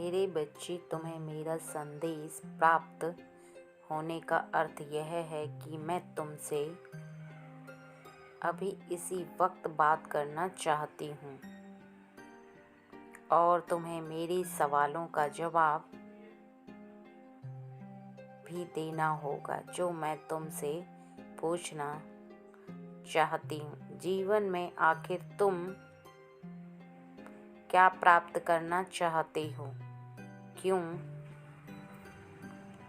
मेरे बच्चे, तुम्हें मेरा संदेश प्राप्त होने का अर्थ यह है कि मैं तुमसे अभी इसी वक्त बात करना चाहती हूँ और तुम्हें मेरे सवालों का जवाब भी देना होगा जो मैं तुमसे पूछना चाहती हूँ। जीवन में आखिर तुम क्या प्राप्त करना चाहते हो? क्यों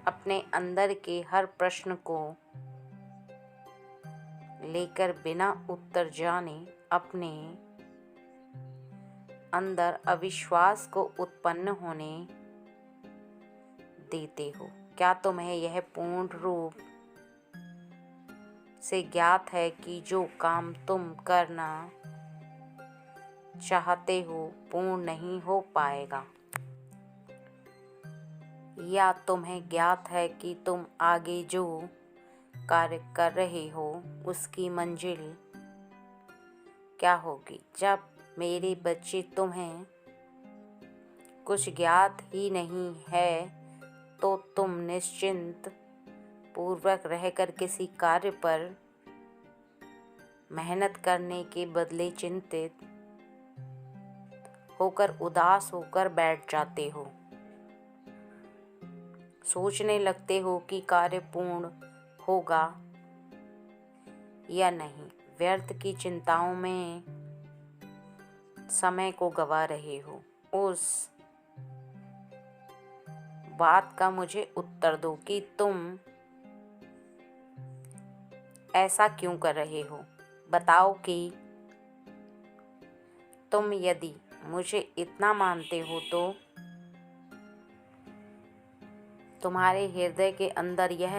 अपने अंदर के हर प्रश्न को लेकर बिना उत्तर जाने अपने अंदर अविश्वास को उत्पन्न होने देते हो? क्या तुम्हें यह पूर्ण रूप से ज्ञात है कि जो काम तुम करना चाहते हो पूर्ण नहीं हो पाएगा? या तुम्हें ज्ञात है कि तुम आगे जो कार्य कर रहे हो उसकी मंजिल क्या होगी? जब मेरे बच्चे तुम्हें कुछ ज्ञात ही नहीं है तो तुम निश्चिंत पूर्वक रहकर किसी कार्य पर मेहनत करने के बदले चिंतित होकर उदास होकर बैठ जाते हो। सोचने लगते हो कि कार्य पूर्ण होगा या नहीं। व्यर्थ की चिंताओं में समय को गवा रहे हो। उस बात का मुझे उत्तर दो कि तुम ऐसा क्यों कर रहे हो। बताओ कि तुम यदि मुझे इतना मानते हो तो तुम्हारे हृदय के अंदर यह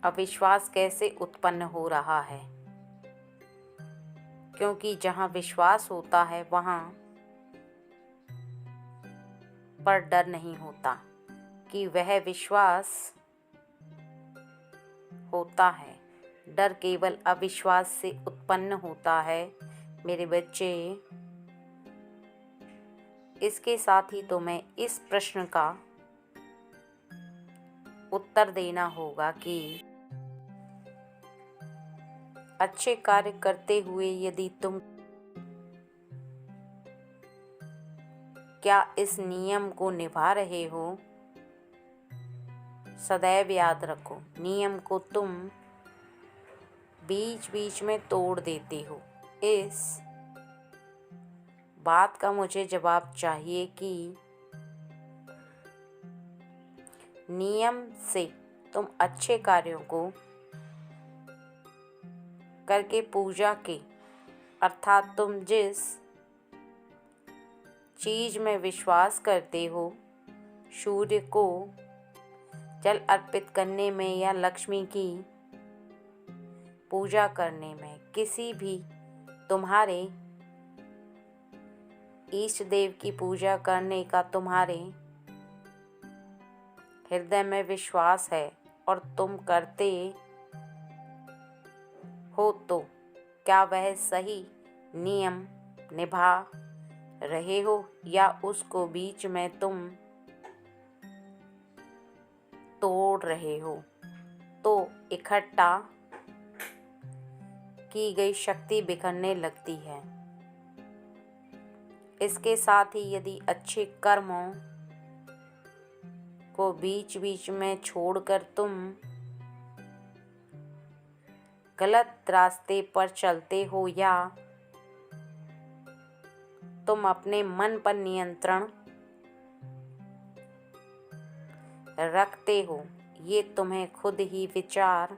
अविश्वास कैसे उत्पन्न हो रहा है? क्योंकि जहाँ विश्वास होता है वहाँ पर डर नहीं होता कि वह विश्वास होता है। डर केवल अविश्वास से उत्पन्न होता है मेरे बच्चे। इसके साथ ही तुम्हें इस प्रश्न का उत्तर देना होगा कि अच्छे कार्य करते हुए यदि तुम क्या इस नियम को निभा रहे हो? सदैव याद रखो, नियम को तुम बीच बीच में तोड़ देते हो। इस बात का मुझे जवाब चाहिए कि नियम से तुम अच्छे कार्यों को करके पूजा के अर्थात तुम जिस चीज में विश्वास करते हो, सूर्य को जल अर्पित करने में या लक्ष्मी की पूजा करने में, किसी भी तुम्हारे इष्ट देव की पूजा करने का तुम्हारे हृदय में विश्वास है और तुम करते हो, तो क्या वह सही नियम निभा रहे हो या उसको बीच में तुम तोड़ रहे हो? तो इकट्ठा की गई शक्ति बिखरने लगती है। इसके साथ ही यदि अच्छे कर्मों को बीच बीच में छोड़कर तुम गलत रास्ते पर चलते हो या तुम अपने मन पर नियंत्रण रखते हो, ये तुम्हें खुद ही विचार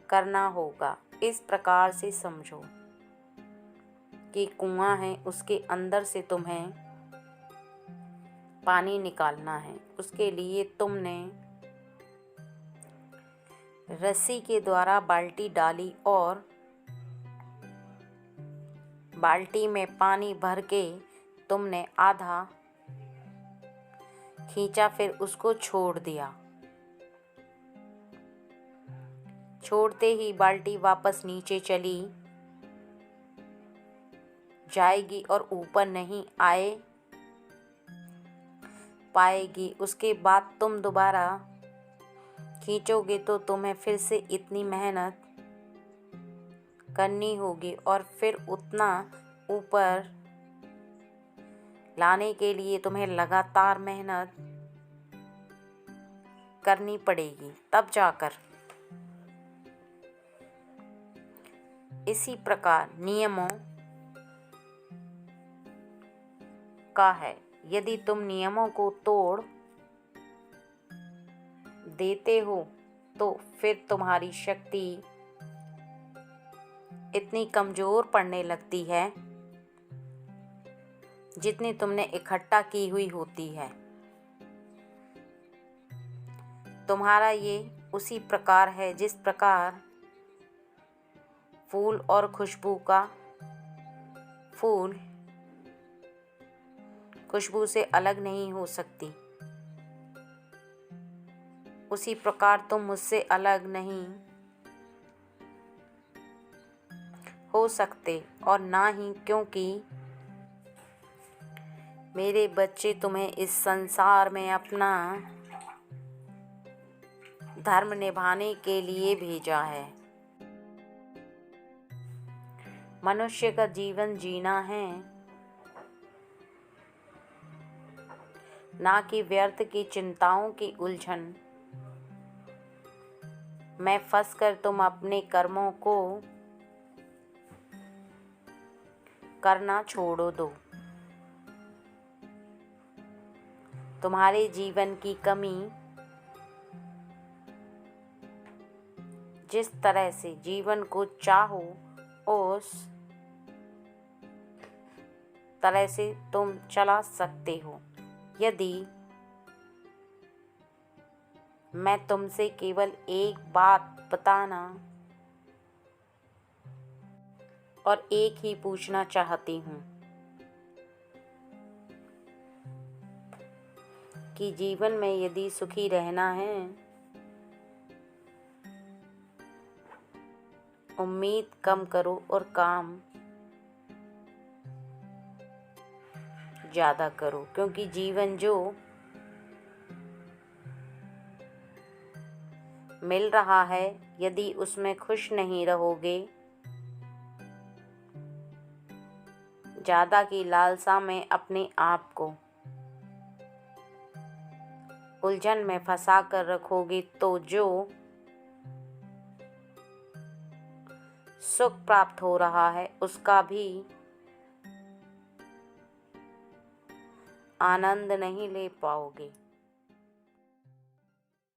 करना होगा। इस प्रकार से समझो कि कुआं है, उसके अंदर से तुम्हें पानी निकालना है। उसके लिए तुमने रस्सी के द्वारा बाल्टी डाली और बाल्टी में पानी भर के तुमने आधा खींचा, फिर उसको छोड़ दिया। छोड़ते ही बाल्टी वापस नीचे चली जाएगी और ऊपर नहीं आए पाएगी। उसके बाद तुम दोबारा खींचोगे तो तुम्हें फिर से इतनी मेहनत करनी होगी और फिर उतना ऊपर लाने के लिए तुम्हें लगातार मेहनत करनी पड़ेगी, तब जाकर। इसी प्रकार नियमों का है, यदि तुम नियमों को तोड़ देते हो तो फिर तुम्हारी शक्ति इतनी कमजोर पड़ने लगती है जितनी तुमने इकट्ठा की हुई होती है। तुम्हारा ये उसी प्रकार है जिस प्रकार फूल और खुशबू का फूल खुशबू से अलग नहीं हो सकती, उसी प्रकार तुम मुझसे अलग नहीं हो सकते और ना ही, क्योंकि मेरे बच्चे तुम्हें इस संसार में अपना धर्म निभाने के लिए भेजा है। मनुष्य का जीवन जीना है, ना कि व्यर्थ की चिंताओं की उलझन में फंसकर तुम अपने कर्मों को करना छोड़ दो। तुम्हारे जीवन की कमी जिस तरह से जीवन को चाहो उस तरह से तुम चला सकते हो। यदि मैं तुमसे केवल एक बात बताना और एक ही पूछना चाहती हूँ कि जीवन में यदि सुखी रहना है, उम्मीद कम करो और काम ज़्यादा करो, क्योंकि जीवन जो मिल रहा है, यदि उसमें खुश नहीं रहोगे, ज़्यादा की लालसा में अपने आप को उलझन में फंसा कर रखोगे, तो जो सुख प्राप्त हो रहा है उसका भी आनंद नहीं ले पाओगे।